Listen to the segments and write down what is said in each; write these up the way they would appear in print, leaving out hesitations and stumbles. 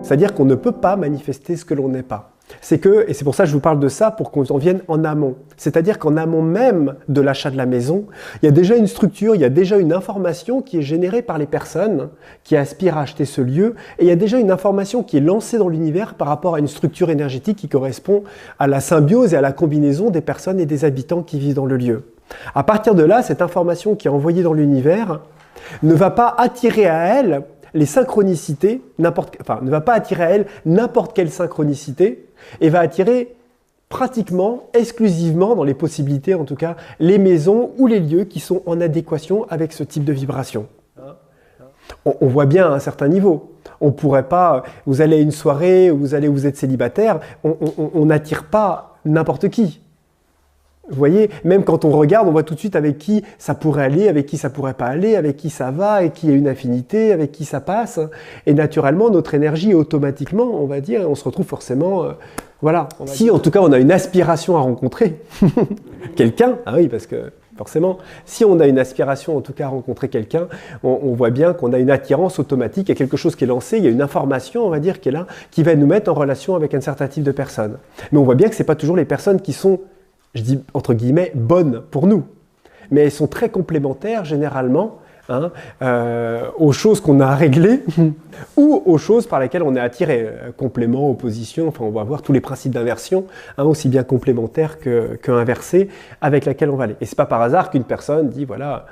C'est-à-dire qu'on ne peut pas manifester ce que l'on n'est pas. C'est que, et c'est pour ça que je vous parle de ça, pour qu'on en vienne en amont. C'est-à-dire qu'en amont même de l'achat de la maison, il y a déjà une structure, il y a déjà une information qui est générée par les personnes qui aspirent à acheter ce lieu, et il y a déjà une information qui est lancée dans l'univers par rapport à une structure énergétique qui correspond à la symbiose et à la combinaison des personnes et des habitants qui vivent dans le lieu. À partir de là, cette information qui est envoyée dans l'univers ne va pas attirer à elle les synchronicités, ne va pas attirer à elle n'importe quelle synchronicité, et va attirer pratiquement, exclusivement, dans les possibilités en tout cas, les maisons ou les lieux qui sont en adéquation avec ce type de vibration. On voit bien à un certain niveau. On pourrait pas, vous allez à une soirée, vous êtes célibataire, on n'attire pas n'importe qui. Vous voyez, même quand on regarde, on voit tout de suite avec qui ça pourrait aller, avec qui ça pourrait pas aller, avec qui ça va, avec qui il y a une affinité, avec qui ça passe. Et naturellement, notre énergie, automatiquement, on va dire, on se retrouve forcément... voilà. Si en tout cas on a une aspiration à rencontrer quelqu'un, ah oui, parce que forcément, si on a une aspiration en tout cas à rencontrer quelqu'un, on voit bien qu'on a une attirance automatique, il y a quelque chose qui est lancé, il y a une information, on va dire, qui est là, qui va nous mettre en relation avec un certain type de personnes. Mais on voit bien que ce n'est pas toujours les personnes qui sont, je dis entre guillemets, bonnes pour nous. Mais elles sont très complémentaires généralement aux choses qu'on a à régler ou aux choses par lesquelles on est attiré. Complément, opposition, enfin on va voir tous les principes d'inversion, aussi bien complémentaires que inversés, avec laquelle on va aller. Et c'est pas par hasard qu'une personne dit voilà,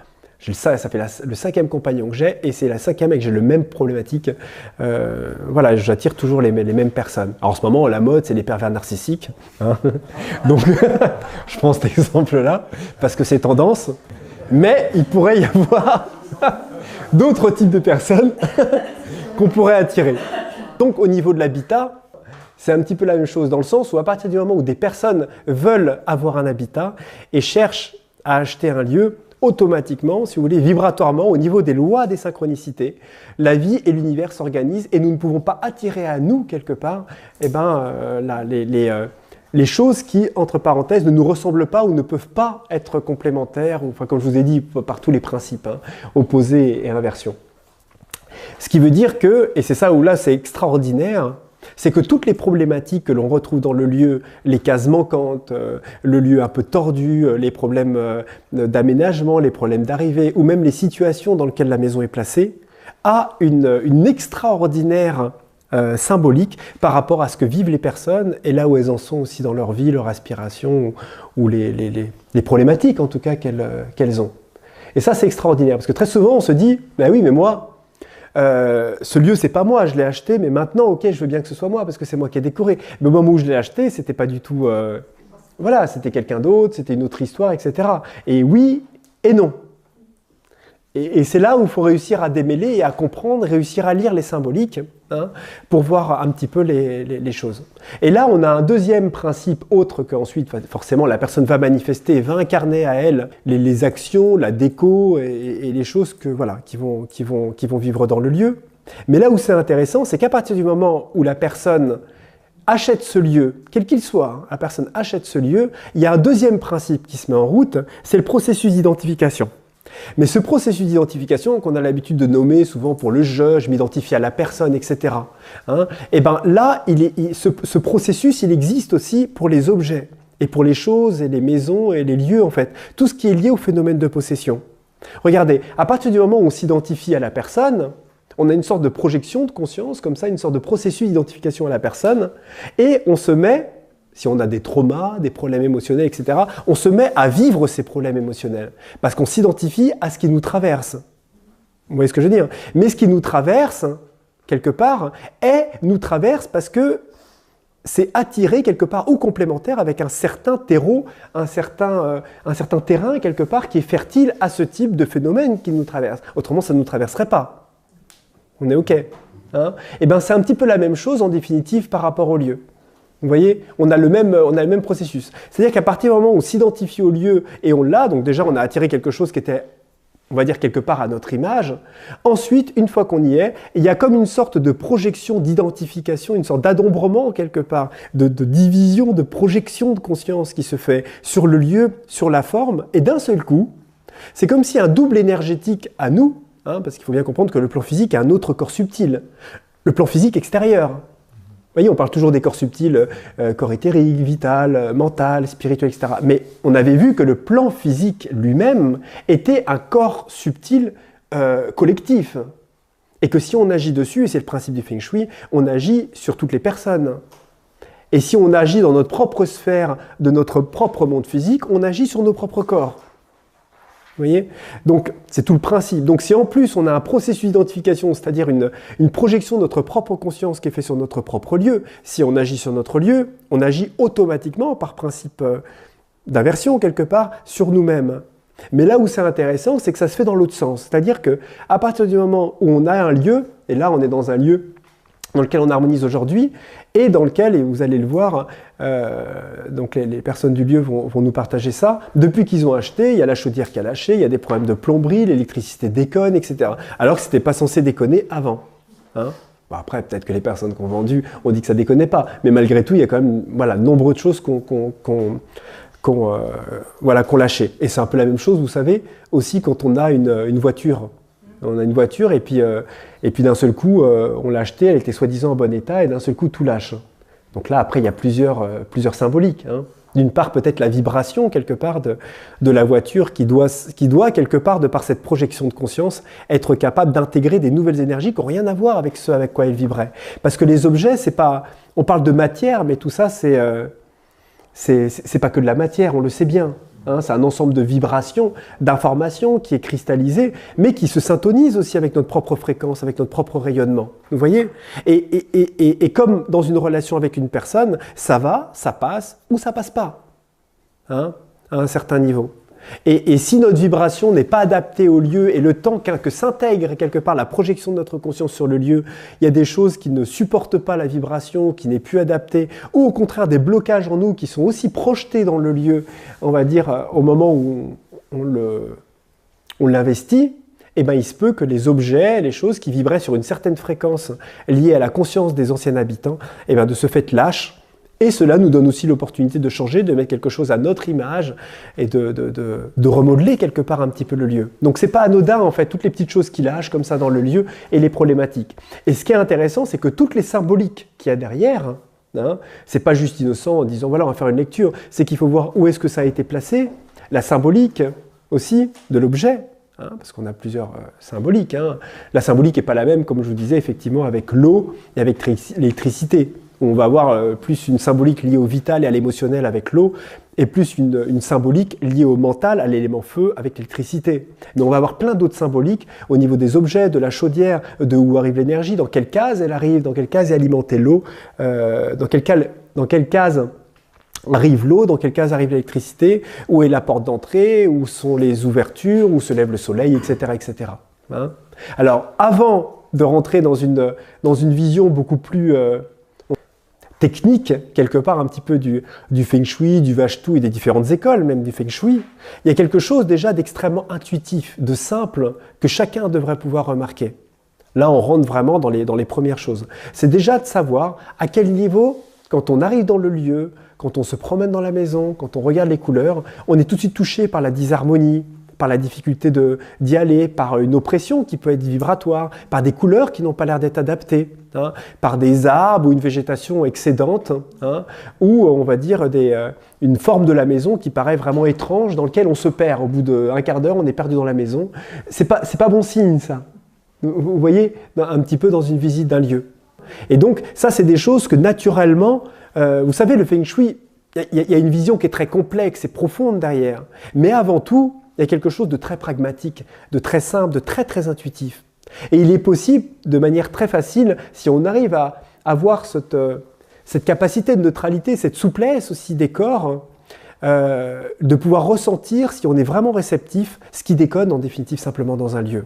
ça fait le 5e compagnon que j'ai et c'est la 5e et que j'ai le même problématique. Voilà, j'attire toujours les mêmes personnes. Alors en ce moment, la mode, c'est les pervers narcissiques. Donc je prends cet exemple-là parce que c'est tendance. Mais il pourrait y avoir d'autres types de personnes qu'on pourrait attirer. Donc au niveau de l'habitat, c'est un petit peu la même chose dans le sens où à partir du moment où des personnes veulent avoir un habitat et cherchent à acheter un lieu, automatiquement, si vous voulez, vibratoirement, au niveau des lois des synchronicités, la vie et l'univers s'organisent et nous ne pouvons pas attirer à nous, quelque part, les choses qui, entre parenthèses, ne nous ressemblent pas ou ne peuvent pas être complémentaires, ou, enfin, comme je vous ai dit, par tous les principes, opposés et inversion. Ce qui veut dire que, et c'est ça où là c'est extraordinaire, c'est que toutes les problématiques que l'on retrouve dans le lieu, les cases manquantes, le lieu un peu tordu, les problèmes d'aménagement, les problèmes d'arrivée, ou même les situations dans lesquelles la maison est placée, a une extraordinaire symbolique par rapport à ce que vivent les personnes et là où elles en sont aussi dans leur vie, leur aspiration ou les problématiques en tout cas qu'elles ont. Et ça c'est extraordinaire parce que très souvent on se dit « ben oui mais moi, ce lieu c'est pas moi, je l'ai acheté mais maintenant ok je veux bien que ce soit moi parce que c'est moi qui ai décoré. Mais au moment où je l'ai acheté c'était pas du tout... voilà, c'était quelqu'un d'autre, c'était une autre histoire, etc. Et oui et non. Et c'est là où il faut réussir à démêler et à comprendre, réussir à lire les symboliques pour voir un petit peu les choses. Et là, on a un deuxième principe autre qu'ensuite, forcément, la personne va manifester, va incarner à elle les actions, la déco et les choses qui vont vivre dans le lieu. Mais là où c'est intéressant, c'est qu'à partir du moment où la personne achète ce lieu, quel qu'il soit, la personne achète ce lieu, il y a un deuxième principe qui se met en route, c'est le processus d'identification. Mais ce processus d'identification qu'on a l'habitude de nommer souvent pour le je m'identifie à la personne, etc. Et ben là, ce processus, il existe aussi pour les objets et pour les choses et les maisons et les lieux en fait. Tout ce qui est lié au phénomène de possession. Regardez, à partir du moment où on s'identifie à la personne, on a une sorte de projection de conscience, comme ça, une sorte de processus d'identification à la personne, et on se met... Si on a des traumas, des problèmes émotionnels, etc., on se met à vivre ces problèmes émotionnels parce qu'on s'identifie à ce qui nous traverse. Vous voyez ce que je veux dire? Mais ce qui nous traverse, quelque part, nous traverse parce que c'est attiré quelque part ou complémentaire avec un certain terreau, un certain terrain quelque part qui est fertile à ce type de phénomène qui nous traverse. Autrement, ça ne nous traverserait pas. On est OK. Et bien, c'est un petit peu la même chose en définitive par rapport au lieu. Vous voyez, on a le même processus. C'est-à-dire qu'à partir du moment où on s'identifie au lieu et on l'a, donc déjà on a attiré quelque chose qui était, on va dire quelque part à notre image. Ensuite, une fois qu'on y est, il y a comme une sorte de projection d'identification, une sorte d'adombrement quelque part, de division, de projection de conscience qui se fait sur le lieu, sur la forme, et d'un seul coup, c'est comme si un double énergétique à nous, parce qu'il faut bien comprendre que le plan physique a un autre corps subtil. le plan physique extérieur. Vous voyez, on parle toujours des corps subtils, corps éthérique, vital, mental, spirituel, etc. Mais on avait vu que le plan physique lui-même était un corps subtil collectif. Et que si on agit dessus, et c'est le principe du Feng Shui, on agit sur toutes les personnes. Et si on agit dans notre propre sphère, de notre propre monde physique, on agit sur nos propres corps. Vous voyez? Donc, c'est tout le principe. Donc, si en plus on a un processus d'identification, c'est-à-dire une projection de notre propre conscience qui est fait sur notre propre lieu, si on agit sur notre lieu, on agit automatiquement, par principe d'inversion quelque part, sur nous-mêmes. Mais là où c'est intéressant, c'est que ça se fait dans l'autre sens. C'est-à-dire qu'à partir du moment où on a un lieu, et là on est dans un lieu dans lequel on harmonise aujourd'hui, et dans lequel, et vous allez le voir, donc les personnes du lieu vont nous partager ça, depuis qu'ils ont acheté, il y a la chaudière qui a lâché, il y a des problèmes de plomberie, l'électricité déconne, etc. Alors que ce n'était pas censé déconner avant. Hein. Bon, après, peut-être que les personnes qui ont vendu ont dit que ça ne déconnait pas, mais malgré tout, il y a quand même voilà, nombreuses choses qu'on lâché. Et c'est un peu la même chose, vous savez, aussi quand on a une voiture. On a une voiture et puis d'un seul coup, on l'a achetée, elle était soi-disant en bon état et d'un seul coup, tout lâche. Donc là, après, il y a plusieurs symboliques. Hein. D'une part, peut-être la vibration, quelque part, de la voiture qui doit, quelque part, de par cette projection de conscience, être capable d'intégrer des nouvelles énergies qui n'ont rien à voir avec ce avec quoi elle vibrait. Parce que les objets, c'est pas... On parle de matière, mais tout ça, c'est pas que de la matière, on le sait bien. Hein, c'est un ensemble de vibrations, d'informations qui est cristallisé, mais qui se syntonise aussi avec notre propre fréquence, avec notre propre rayonnement. Vous voyez ? Et comme dans une relation avec une personne, ça va, ça passe ou ça passe pas, hein, à un certain niveau. Et si notre vibration n'est pas adaptée au lieu et le temps que s'intègre quelque part la projection de notre conscience sur le lieu, il y a des choses qui ne supportent pas la vibration, qui n'est plus adaptée, ou au contraire des blocages en nous qui sont aussi projetés dans le lieu, on va dire au moment où on l'investit, eh ben, il se peut que les objets, les choses qui vibraient sur une certaine fréquence liée à la conscience des anciens habitants, eh ben, de ce fait lâchent. Et cela nous donne aussi l'opportunité de changer, de mettre quelque chose à notre image et de remodeler quelque part un petit peu le lieu. Donc c'est pas anodin en fait, toutes les petites choses qui lâchent comme ça dans le lieu et les problématiques. Et ce qui est intéressant, c'est que toutes les symboliques qu'il y a derrière, hein, c'est pas juste innocent en disant voilà on va faire une lecture, c'est qu'il faut voir où est-ce que ça a été placé, la symbolique aussi de l'objet. Hein, parce qu'on a plusieurs symboliques. Hein. La symbolique n'est pas la même, comme je vous disais, effectivement, avec l'eau et avec l'électricité. On va avoir plus une symbolique liée au vital et à l'émotionnel avec l'eau, et plus une symbolique liée au mental, à l'élément feu, avec l'électricité. Mais on va avoir plein d'autres symboliques au niveau des objets, de la chaudière, de où arrive l'énergie, dans quelle case elle arrive, dans quelle case est alimentée l'eau, dans quelle case arrive l'eau, dans quelle case arrive l'électricité, où est la porte d'entrée, où sont les ouvertures, où se lève le soleil, etc. etc. Hein. Alors, avant de rentrer dans une vision beaucoup plus technique, quelque part un petit peu du Feng Shui, du Vachtu et des différentes écoles, même du Feng Shui, il y a quelque chose déjà d'extrêmement intuitif, de simple, que chacun devrait pouvoir remarquer. Là, on rentre vraiment dans les premières choses. C'est déjà de savoir à quel niveau, quand on arrive dans le lieu, quand on se promène dans la maison, quand on regarde les couleurs, on est tout de suite touché par la disharmonie, par la difficulté d'y aller, par une oppression qui peut être vibratoire, par des couleurs qui n'ont pas l'air d'être adaptées, hein, par des arbres ou une végétation excédente, hein, ou on va dire une forme de la maison qui paraît vraiment étrange, dans laquelle on se perd. Au bout d'un quart d'heure, on est perdu dans la maison. C'est pas bon signe, ça. Vous voyez, un petit peu dans une visite d'un lieu. Et donc, ça, c'est des choses que naturellement, vous savez, le Feng Shui, il y a une vision qui est très complexe et profonde derrière. Mais avant tout, il y a quelque chose de très pragmatique, de très simple, de très très intuitif. Et il est possible, de manière très facile, si on arrive à avoir cette capacité de neutralité, cette souplesse aussi des corps, de pouvoir ressentir, si on est vraiment réceptif, ce qui déconne en définitive simplement dans un lieu.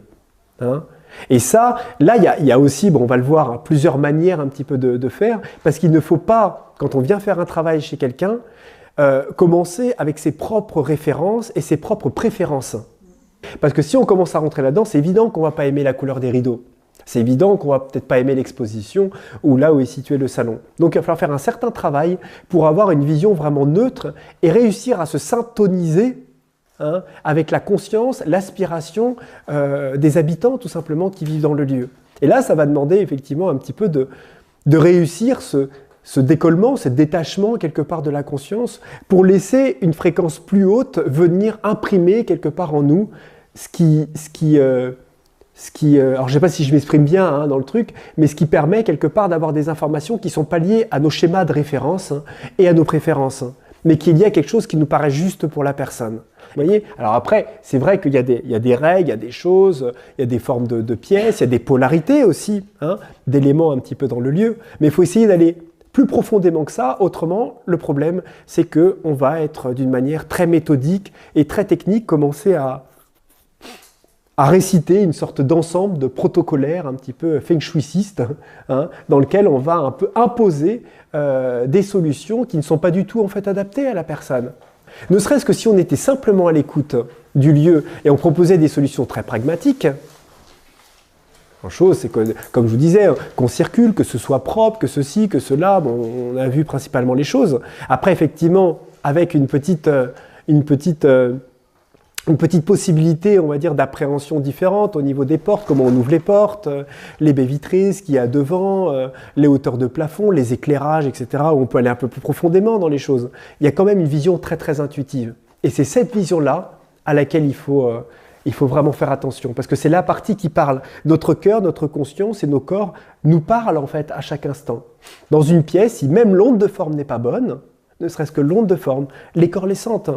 Hein. Et ça, là, il y a aussi, bon, on va le voir, hein, plusieurs manières un petit peu de faire, parce qu'il ne faut pas, quand on vient faire un travail chez quelqu'un, commencer avec ses propres références et ses propres préférences. Parce que si on commence à rentrer là-dedans, c'est évident qu'on ne va pas aimer la couleur des rideaux. C'est évident qu'on ne va peut-être pas aimer l'exposition ou là où est situé le salon. Donc il va falloir faire un certain travail pour avoir une vision vraiment neutre et réussir à se syntoniser, avec la conscience, l'aspiration des habitants tout simplement qui vivent dans le lieu. Et là, ça va demander effectivement un petit peu de réussir ce décollement, ce détachement quelque part de la conscience pour laisser une fréquence plus haute venir imprimer quelque part en nous alors je ne sais pas si je m'exprime bien hein, dans le truc, mais ce qui permet quelque part d'avoir des informations qui ne sont pas liées à nos schémas de référence hein, et à nos préférences, hein, mais qui est lié à quelque chose qui nous paraît juste pour la personne. Vous voyez? Alors après, c'est vrai qu'il y a des règles, il y a des choses, il y a des formes de pièces, il y a des polarités aussi, hein, d'éléments un petit peu dans le lieu, mais il faut essayer d'aller plus profondément que ça. Autrement, le problème, c'est qu'on va être d'une manière très méthodique et très technique, commencer à réciter une sorte d'ensemble de protocolaire un petit peu feng shuiiste, hein, dans lequel on va un peu imposer des solutions qui ne sont pas du tout en fait adaptées à la personne. Ne serait-ce que si on était simplement à l'écoute du lieu et on proposait des solutions très pragmatiques. La chose, c'est que, comme je vous disais, qu'on circule, que ce soit propre, que ceci, que cela, bon, on a vu principalement les choses. Après, effectivement, avec une petite possibilité, on va dire, d'appréhension différente au niveau des portes, comment on ouvre les portes, les baies vitrées, ce qu'il y a devant, les hauteurs de plafond, les éclairages, etc., où on peut aller un peu plus profondément dans les choses. Il y a quand même une vision très très intuitive. Et c'est cette vision-là à laquelle il faut vraiment faire attention, parce que c'est la partie qui parle. Notre cœur, notre conscience et nos corps nous parlent en fait à chaque instant. Dans une pièce, si même l'onde de forme n'est pas bonne, ne serait-ce que l'onde de forme, les corps les sentent.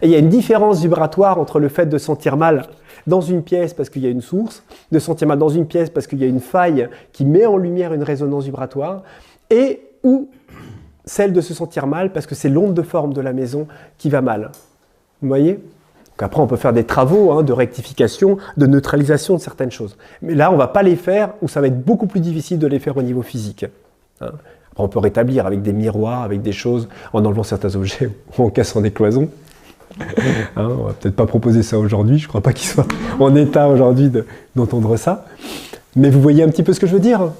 Et il y a une différence vibratoire entre le fait de sentir mal dans une pièce parce qu'il y a une source, de sentir mal dans une pièce parce qu'il y a une faille qui met en lumière une résonance vibratoire, et ou celle de se sentir mal parce que c'est l'onde de forme de la maison qui va mal. Vous voyez ? Donc après, on peut faire des travaux hein, de rectification, de neutralisation de certaines choses. Mais là, on ne va pas les faire, ou ça va être beaucoup plus difficile de les faire au niveau physique. Hein. Après, on peut rétablir avec des miroirs, avec des choses, en enlevant certains objets ou en cassant des cloisons. Hein, on va peut-être pas proposer ça aujourd'hui, je ne crois pas qu'il soit en état aujourd'hui d'entendre ça. Mais vous voyez un petit peu ce que je veux dire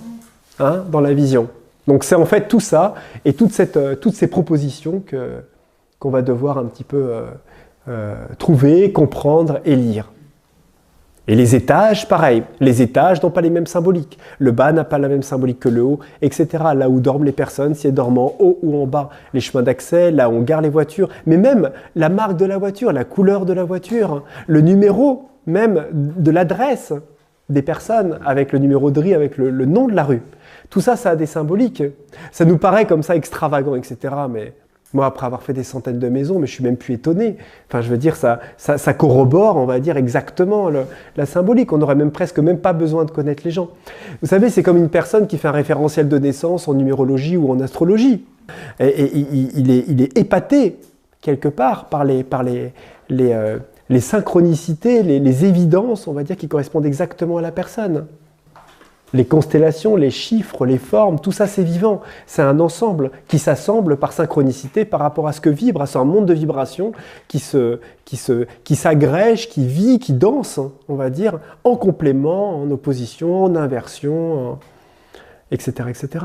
hein, dans la vision. Donc c'est en fait tout ça et toutes ces propositions qu'on va devoir un petit peu trouver, comprendre et lire. Et les étages, pareil. Les étages n'ont pas les mêmes symboliques. Le bas n'a pas la même symbolique que le haut, etc. Là où dorment les personnes, si elles dorment en haut ou en bas. Les chemins d'accès, là où on gare les voitures. Mais même la marque de la voiture, la couleur de la voiture, le numéro même de l'adresse des personnes, avec le numéro de riz, avec le nom de la rue. Tout ça, ça a des symboliques. Ça nous paraît comme ça extravagant, etc. Mais moi, après avoir fait des centaines de maisons, mais je suis même plus étonné. Enfin, je veux dire, ça corrobore, on va dire, exactement la symbolique. On n'aurait même presque pas besoin de connaître les gens. Vous savez, c'est comme une personne qui fait un référentiel de naissance en numérologie ou en astrologie. Et il est épaté, quelque part, par les synchronicités, les évidences, on va dire, qui correspondent exactement à la personne. Les constellations, les chiffres, les formes, tout ça c'est vivant. C'est un ensemble qui s'assemble par synchronicité par rapport à ce que vibre, à un monde de vibrations qui s'agrège, qui vit, qui danse, on va dire, en complément, en opposition, en inversion, etc., etc.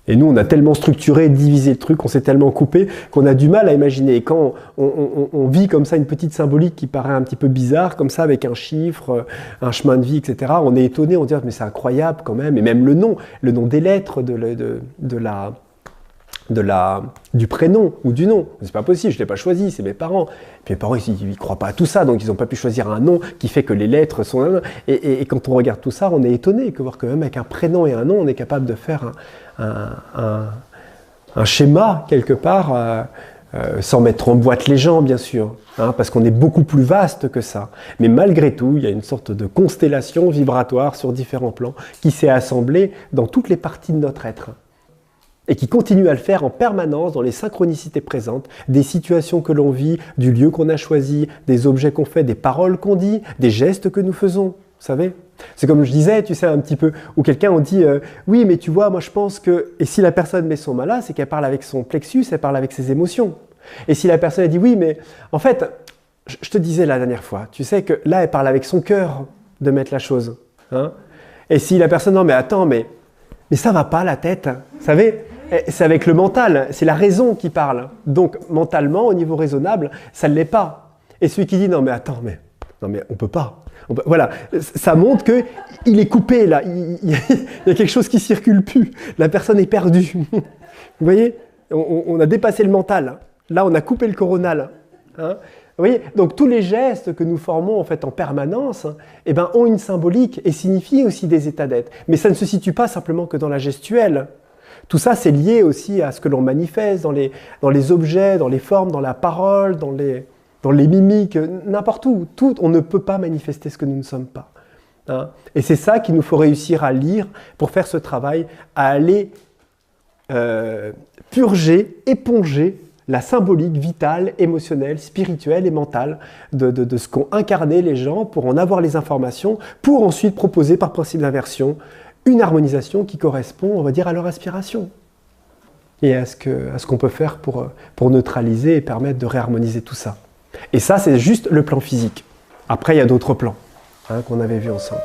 Et nous, on a tellement structuré, divisé le truc, on s'est tellement coupé qu'on a du mal à imaginer. Et quand on vit comme ça une petite symbolique qui paraît un petit peu bizarre, comme ça, avec un chiffre, un chemin de vie, etc., on est étonné, on dit « mais c'est incroyable quand même ». Et même le nom des lettres du prénom ou du nom. C'est pas possible, je ne l'ai pas choisi, c'est mes parents. Puis mes parents, ils ne croient pas à tout ça, donc ils n'ont pas pu choisir un nom qui fait que les lettres sont... Et quand on regarde tout ça, on est étonné que voir que même avec un prénom et un nom, on est capable de faire un schéma, quelque part, sans mettre en boîte les gens, bien sûr, hein, parce qu'on est beaucoup plus vaste que ça. Mais malgré tout, il y a une sorte de constellation vibratoire sur différents plans qui s'est assemblée dans toutes les parties de notre être. Et qui continue à le faire en permanence dans les synchronicités présentes, des situations que l'on vit, du lieu qu'on a choisi, des objets qu'on fait, des paroles qu'on dit, des gestes que nous faisons, vous savez. C'est comme je disais, tu sais, un petit peu, où quelqu'un on dit oui, mais tu vois, moi je pense que... Et si la personne met son mal là, c'est qu'elle parle avec son plexus, elle parle avec ses émotions. Et si la personne elle dit oui, mais en fait, je te disais la dernière fois, tu sais que là, elle parle avec son cœur de mettre la chose. Hein. Et si la personne, non mais attends, mais ça va pas la tête, vous savez. C'est avec le mental, c'est la raison qui parle. Donc, mentalement, au niveau raisonnable, ça ne l'est pas. Et celui qui dit, non mais attends, mais Non mais on peut pas. Voilà, ça montre qu'il est coupé là, il y a quelque chose qui circule plus, la personne est perdue. Vous voyez, on a dépassé le mental, là on a coupé le coronal. Hein. Vous voyez, donc tous les gestes que nous formons en fait en permanence, eh ben, ont une symbolique et signifient aussi des états d'être. Mais ça ne se situe pas simplement que dans la gestuelle. Tout ça, c'est lié aussi à ce que l'on manifeste dans les objets, dans les formes, dans la parole, dans les mimiques, n'importe où. Tout, on ne peut pas manifester ce que nous ne sommes pas. Hein. Et c'est ça qu'il nous faut réussir à lire pour faire ce travail, à aller purger, éponger la symbolique vitale, émotionnelle, spirituelle et mentale de ce qu'ont incarné les gens pour en avoir les informations, pour ensuite proposer par principe d'inversion une harmonisation qui correspond, on va dire, à leur aspiration. Et à ce qu'on peut faire pour neutraliser et permettre de réharmoniser tout ça. Et ça, c'est juste le plan physique. Après, il y a d'autres plans qu'on avait vus ensemble.